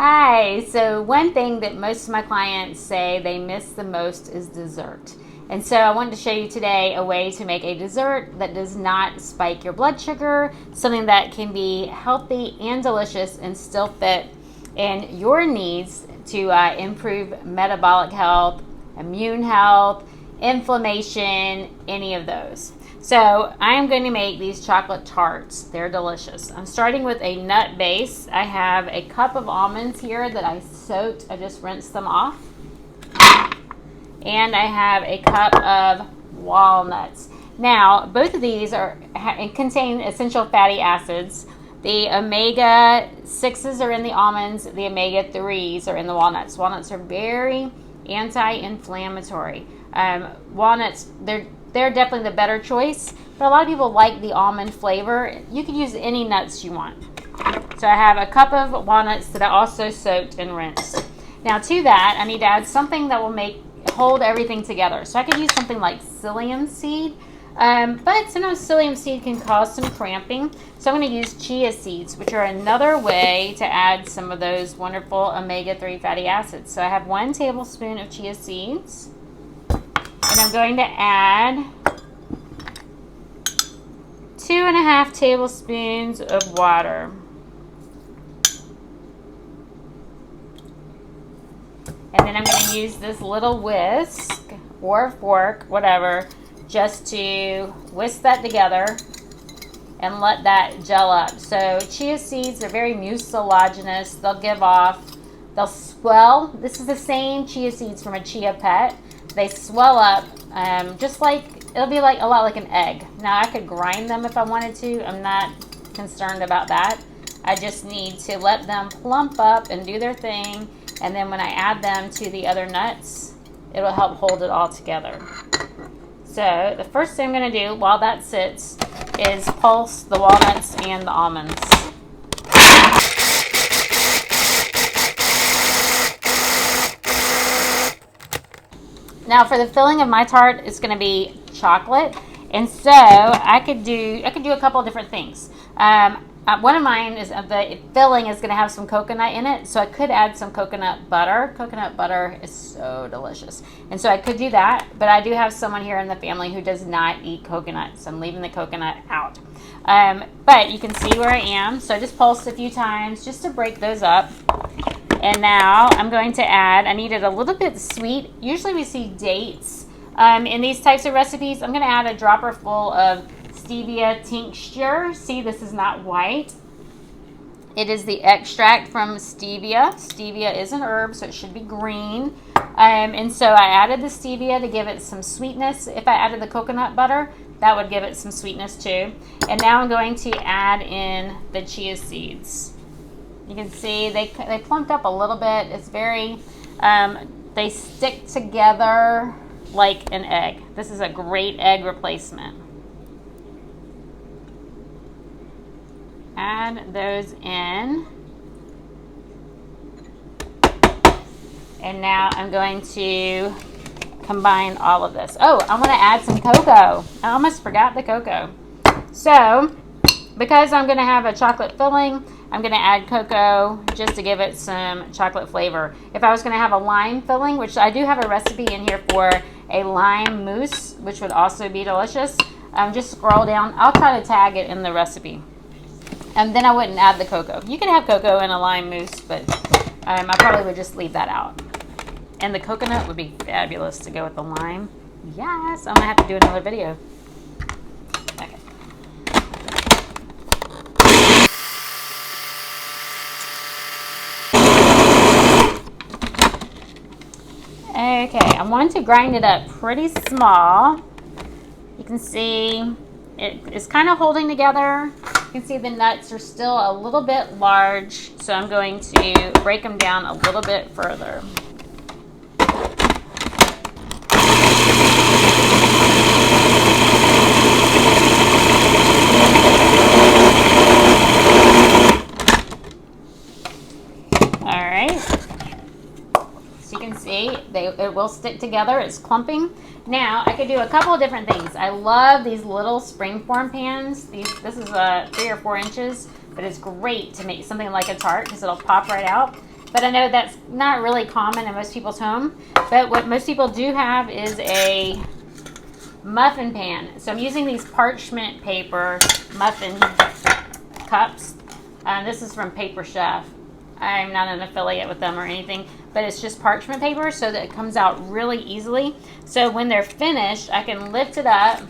Hi, so one thing that most of my clients say they miss the most is dessert. And so I wanted to show you today a way to make a dessert that does not spike your blood sugar, something that can be healthy and delicious and still fit in your needs to improve metabolic health, immune health, inflammation, any of those. So I'm going to make these chocolate tarts. They're delicious. I'm starting with a nut base. I have a cup of almonds here that I soaked. I just rinsed them off. And I have a cup of walnuts. Now, both of these contain essential fatty acids. The omega-6s are in the almonds. The omega-3s are in the walnuts. Walnuts are very anti-inflammatory. Walnuts, they're definitely the better choice, but a lot of people like the almond flavor. You can use any nuts you want. So I have a cup of walnuts that I also soaked and rinsed. Now to that, I need to add something that will hold everything together. So I could use something like psyllium seed, but sometimes psyllium seed can cause some cramping. So I'm going to use chia seeds, which are another way to add some of those wonderful omega-3 fatty acids. So I have 1 tablespoon of chia seeds. And I'm going to add 2.5 tablespoons of water. And then I'm going to use this little whisk or fork, whatever, just to whisk that together and let that gel up. So chia seeds are very mucilaginous. They'll swell. This is the same chia seeds from a chia pet. They swell up it'll be like a lot like an egg. Now I could grind them if I wanted to. I'm not concerned about that. I just need to let them plump up and do their thing. And then when I add them to the other nuts, it'll help hold it all together. So the first thing I'm going to do while that sits is pulse the walnuts and the almonds. Now for the filling of my tart, it's going to be chocolate, and so I could do a couple of different things. One of mine is the filling is going to have some coconut in it, so I could add some coconut butter. Coconut butter is so delicious, and so I could do that. But I do have someone here in the family who does not eat coconut, so I'm leaving the coconut out. But you can see where I am. So I just pulsed a few times just to break those up. And now I'm going to add, I need it a little bit sweet. Usually we see dates in these types of recipes. I'm going to add a dropper full of stevia tincture. See, this is not white. It is the extract from stevia. Stevia is an herb, so it should be green. And so I added the stevia to give it some sweetness. If I added the coconut butter, that would give it some sweetness too. And now I'm going to add in the chia seeds. You can see they plumped up a little bit. It's very, they stick together like an egg. This is a great egg replacement. Add those in. And now I'm going to combine all of this. Oh, I want to add some cocoa. I almost forgot the cocoa. So, because I'm going to have a chocolate filling, I'm going to add cocoa just to give it some chocolate flavor. If I was going to have a lime filling, which I do have a recipe in here for a lime mousse, which would also be delicious, just scroll down. I'll try to tag it in the recipe. And then I wouldn't add the cocoa. You can have cocoa in a lime mousse, but I probably would just leave that out. And the coconut would be fabulous to go with the lime. Yes, I'm going to have to do another video. Okay, I want to grind it up pretty small. You can see it's kind of holding together. You can see the nuts are still a little bit large, so I'm going to break them down a little bit further. All right. So you can see it will stick together. It's clumping. Now I could do a couple of different things. I love these little springform pans. This is 3 or 4 inches, but it's great to make something like a tart because it'll pop right out. But I know that's not really common in most people's home. But what most people do have is a muffin pan. So I'm using these parchment paper muffin cups. This is from Paper Chef. I'm not an affiliate with them or anything, but it's just parchment paper so that it comes out really easily. So when they're finished, I can lift it up.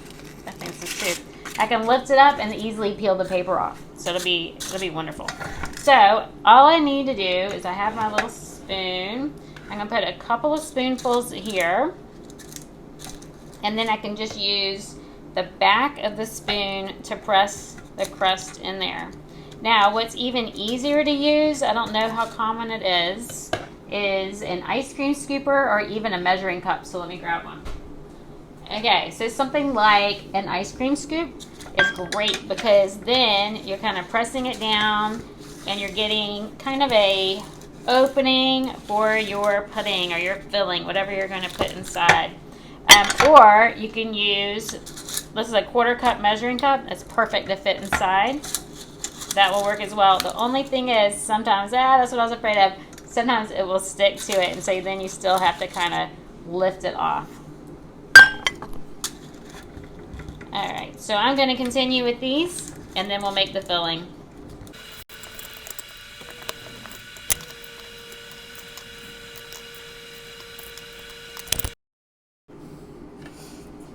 I think this is too. I can lift it up and easily peel the paper off. So it'll be wonderful. So all I need to do is I have my little spoon. I'm gonna put a couple of spoonfuls here, and then I can just use the back of the spoon to press the crust in there. Now, what's even easier to use, I don't know how common it is an ice cream scooper or even a measuring cup. So let me grab one. Okay, so something like an ice cream scoop is great because then you're kind of pressing it down and you're getting kind of a opening for your pudding or your filling, whatever you're going to put inside. Or you can use, this is a 1/4 cup measuring cup. It's perfect to fit inside. That will work as well. The only thing is sometimes, that's what I was afraid of. Sometimes it will stick to it, and so then you still have to kind of lift it off. All right, so I'm going to continue with these, and then we'll make the filling.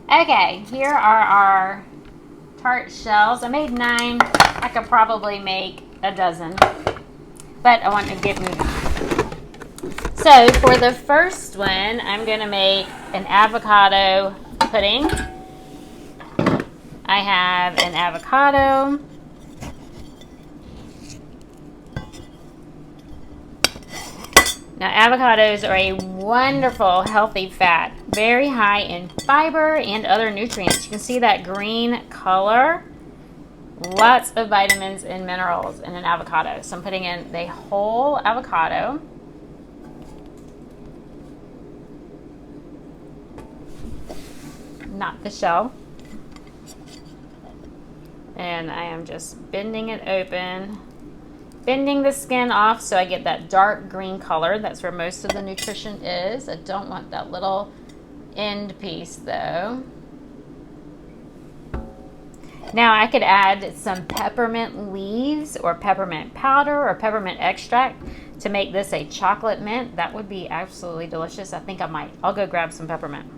Okay, here are our tart shells. I made 9. I could probably make a dozen, but I want to get moving. So for the first one, I'm going to make an avocado pudding. I have an avocado. Now, avocados are a wonderful, healthy fat, very high in fiber and other nutrients. You can see that green color. Lots of vitamins and minerals in an avocado. So I'm putting in the whole avocado. Not the shell. And I am just bending it open, bending the skin off so I get that dark green color. That's where most of the nutrition is. I don't want that little end piece though. Now I could add some peppermint leaves or peppermint powder or peppermint extract to make this a chocolate mint. That would be absolutely delicious. I think I might. I'll go grab some peppermint.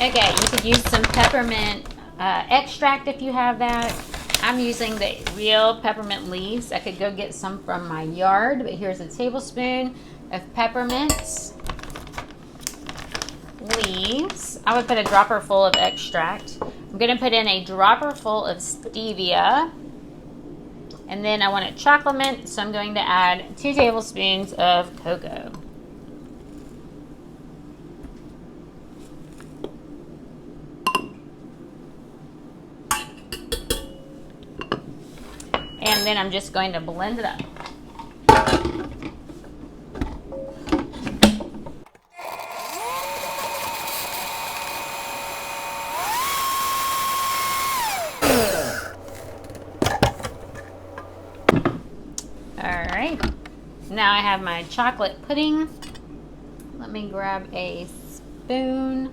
Okay, you could use some peppermint extract if you have that. I'm using the real peppermint leaves. I could go get some from my yard, but here's a tablespoon of peppermint leaves. I would put a dropper full of extract. I'm going to put in a dropper full of stevia. And then I want it chocolate mint, so I'm going to add 2 tablespoons of cocoa. And then I'm just going to blend it up. Alright, now I have my chocolate pudding. Let me grab a spoon.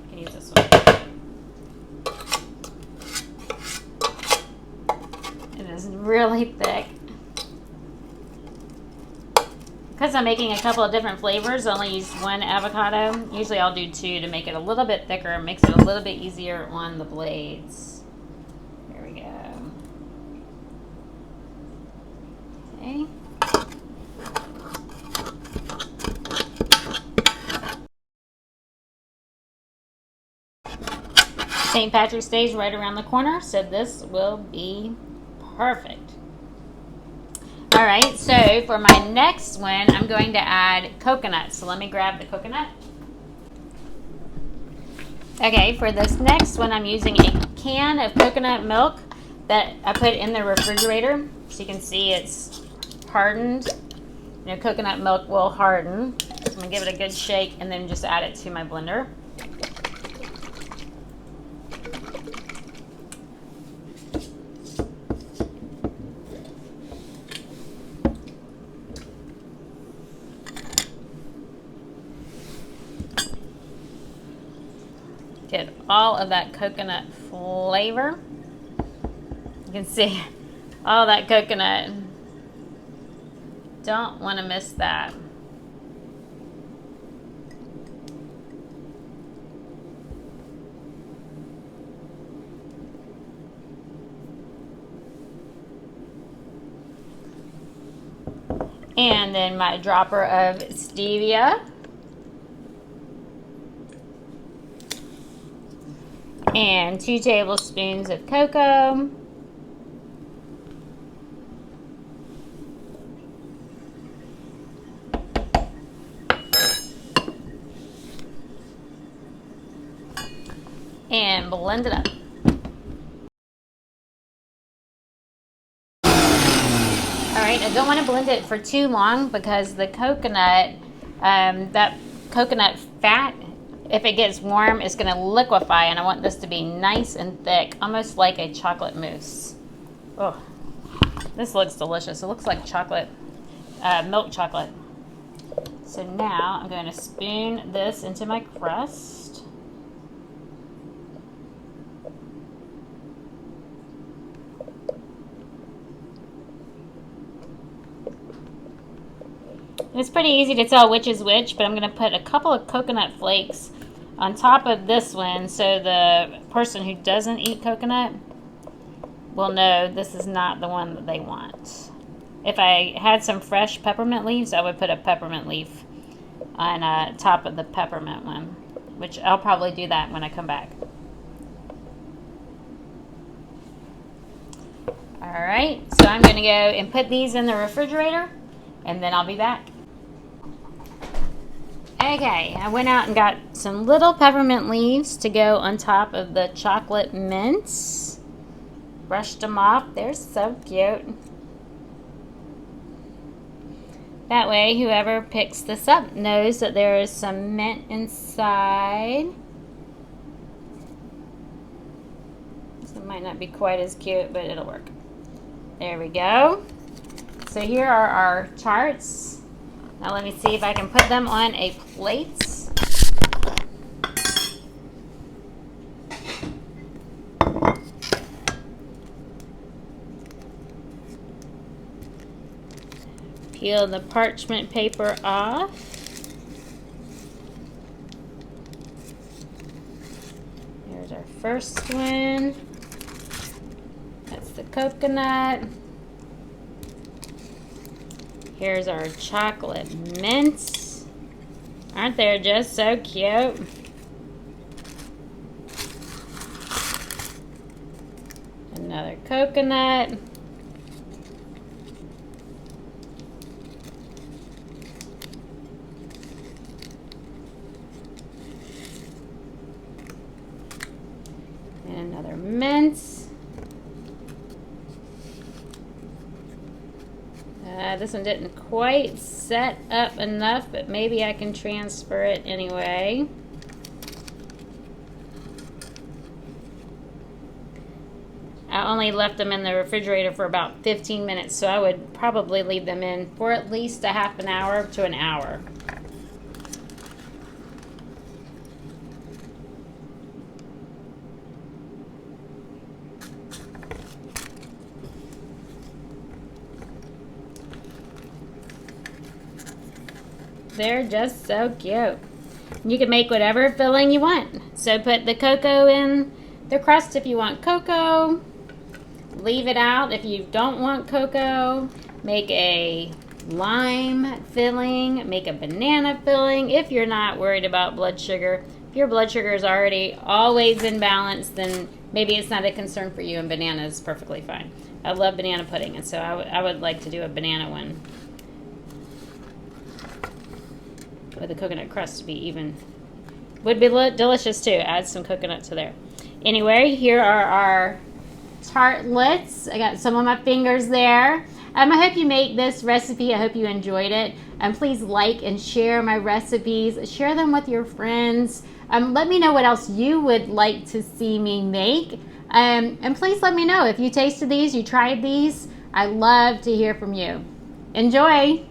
I can use this one. It is really thick. Because I'm making a couple of different flavors, I only used 1 avocado. Usually I'll do 2 to make it a little bit thicker and makes it a little bit easier on the blades. There we go. Okay. St. Patrick's Day is right around the corner, so this will be perfect. All right, so for my next one, I'm going to add coconut. So let me grab the coconut. Okay, for this next one, I'm using a can of coconut milk that I put in the refrigerator. So you can see it's hardened. You know, coconut milk will harden. So I'm gonna give it a good shake and then just add it to my blender. all of that coconut flavor. You can see all that coconut. Don't want to miss that. And then my dropper of stevia. And 2 tablespoons of cocoa. And blend it up. Alright, I don't want to blend it for too long because the coconut, that coconut fat, if it gets warm, is going to liquefy, and I want this to be nice and thick, almost like a chocolate mousse. Oh, this looks delicious. It looks like chocolate, milk chocolate. So now I'm going to spoon this into my crust. It's pretty easy to tell which is which, but I'm going to put a couple of coconut flakes on top of this one so the person who doesn't eat coconut will know this is not the one that they want. If I had some fresh peppermint leaves, I would put a peppermint leaf on top of the peppermint one, which I'll probably do that when I come back. Alright, so I'm going to go and put these in the refrigerator, and then I'll be back. Okay, I went out and got some little peppermint leaves to go on top of the chocolate mints. Brushed them off. They're so cute. That way, whoever picks this up knows that there is some mint inside. This one might not be quite as cute, but it'll work. There we go. So here are our tarts. Now let me see if I can put them on a plate. Peel the parchment paper off. Here's our first one. That's the coconut. Here's our chocolate mints. Aren't they just so cute? Another coconut. And another mint. This one didn't quite set up enough, but maybe I can transfer it anyway. I only left them in the refrigerator for about 15 minutes, so I would probably leave them in for at least a half an hour to an hour. They're just so cute. You can make whatever filling you want. So put the cocoa in the crust if you want cocoa. Leave it out if you don't want cocoa. Make a lime filling. Make a banana filling if you're not worried about blood sugar. If your blood sugar is already always in balance, then maybe it's not a concern for you, and banana is perfectly fine. I love banana pudding, and so I would like to do a banana one. With the coconut crust to be even, would be delicious too. Add some coconut to there. Anyway, here are our tartlets. I got some on my fingers there. I hope you make this recipe. I hope you enjoyed it. Please like and share my recipes. Share them with your friends. Let me know what else you would like to see me make. And please let me know if you tasted these, you tried these. I love to hear from you. Enjoy.